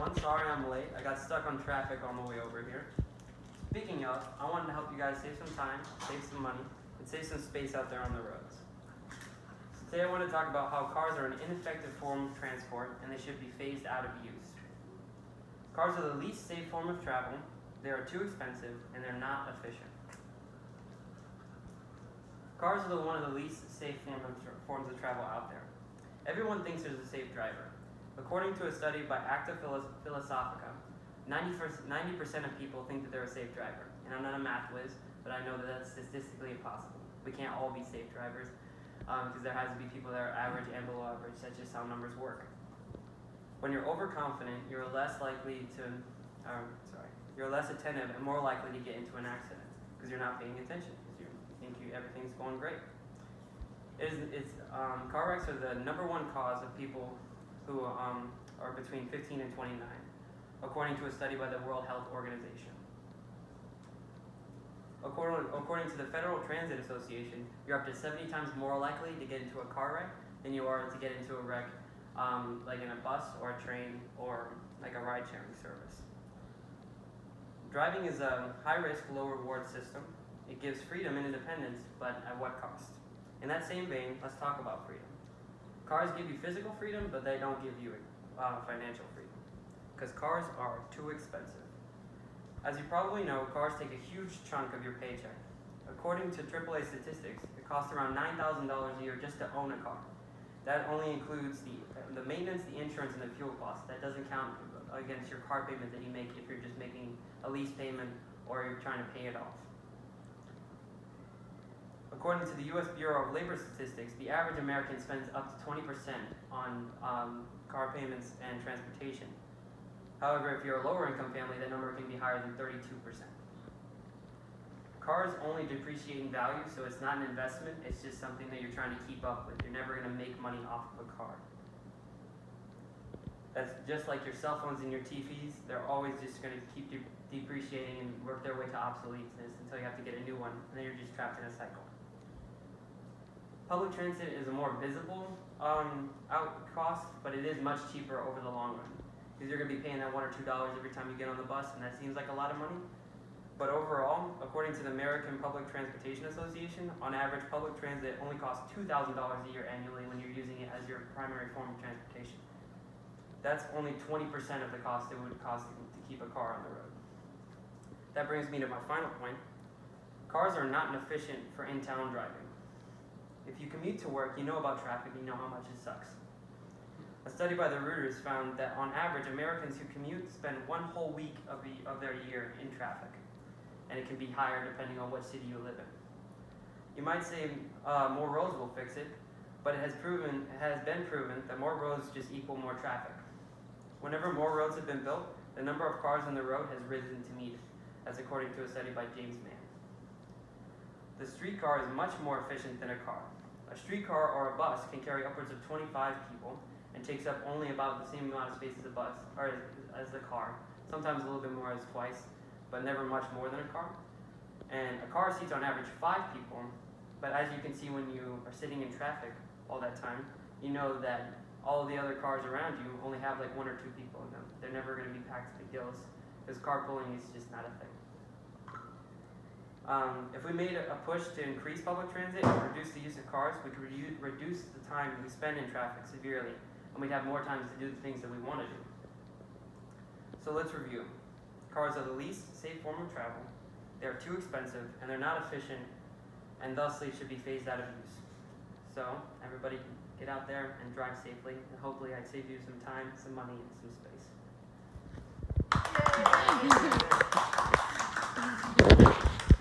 everyone. Sorry I'm late. I got stuck on traffic on the way over here. Speaking of, I wanted to help you guys save some time, save some money, and save some space out there on the roads. So today I want to talk about how cars are an ineffective form of transport and they should be phased out of use. Cars are the least safe form of travel, they are too expensive, and they're not efficient. Cars are one of the least safe forms of travel out there. Everyone thinks there's a safe driver. According to a study by Acta Philosophica, 90% of people think that they're a safe driver. And I'm not a math whiz, but I know that that's statistically impossible. We can't all be safe drivers because there has to be people that are average and below average. That's just how numbers work. When you're overconfident, you're less likely to, you're less attentive and more likely to get into an accident because you're not paying attention because you think everything's going great. Car wrecks are the #1 cause of people who are between 15 and 29, according to a study by the World Health Organization. According to the Federal Transit Association, you're up to 70 times more likely to get into a car wreck than you are to get into a wreck like in a bus or a train or like a ride-sharing service. Driving is a high-risk, low-reward system. It gives freedom and independence, but at what cost? In that same vein, let's talk about freedom. Cars give you physical freedom, but they don't give you financial freedom, because cars are too expensive. As you probably know, cars take a huge chunk of your paycheck. According to AAA statistics, it costs around $9,000 a year just to own a car. That only includes the maintenance, the insurance, and the fuel costs. That doesn't count against your car payment that you make if you're just making a lease payment or you're trying to pay it off. According to the U.S. Bureau of Labor Statistics, the average American spends up to 20% on car payments and transportation. However, if you're a lower income family, that number can be higher than 32%. Cars only depreciate in value, so it's not an investment, it's just something that you're trying to keep up with. You're never going to make money off of a car. That's just like your cell phones and your TVs, they're always just going to keep depreciating and work their way to obsoleteness until you have to get a new one, and then you're just trapped in a cycle. Public transit is a more visible cost, but it is much cheaper over the long run. Because you're going to be paying that $1 or $2 every time you get on the bus, and that seems like a lot of money. But overall, according to the American Public Transportation Association, on average, public transit only costs $2,000 a year annually when you're using it as your primary form of transportation. That's only 20% of the cost it would cost to keep a car on the road. That brings me to my final point. Cars are not efficient for in-town driving. If you commute to work, you know about traffic, you know how much it sucks. A study by the Reuters found that on average, Americans who commute spend one whole week of their year in traffic. And it can be higher depending on what city you live in. You might say more roads will fix it, but it has been proven that more roads just equal more traffic. Whenever more roads have been built, the number of cars on the road has risen to meet it, as according to a study by James Mann. The streetcar is much more efficient than a car. A streetcar or a bus can carry upwards of 25 people and takes up only about the same amount of space as a bus, or as the car. Sometimes a little bit more as twice, but never much more than a car. And a car seats on average 5 people, but as you can see when you are sitting in traffic all that time, you know that all of the other cars around you only have like 1 or 2 people in them. They're never going to be packed to the gills, because carpooling is just not a thing. If we made a push to increase public transit and reduce the use of cars, we could reduce the time we spend in traffic severely, and we'd have more time to do the things that we want to do. So let's review. Cars are the least safe form of travel, they are too expensive, and they're not efficient, and thusly should be phased out of use. So, everybody get out there and drive safely, and hopefully I saved you some time, some money, and some space. Yay!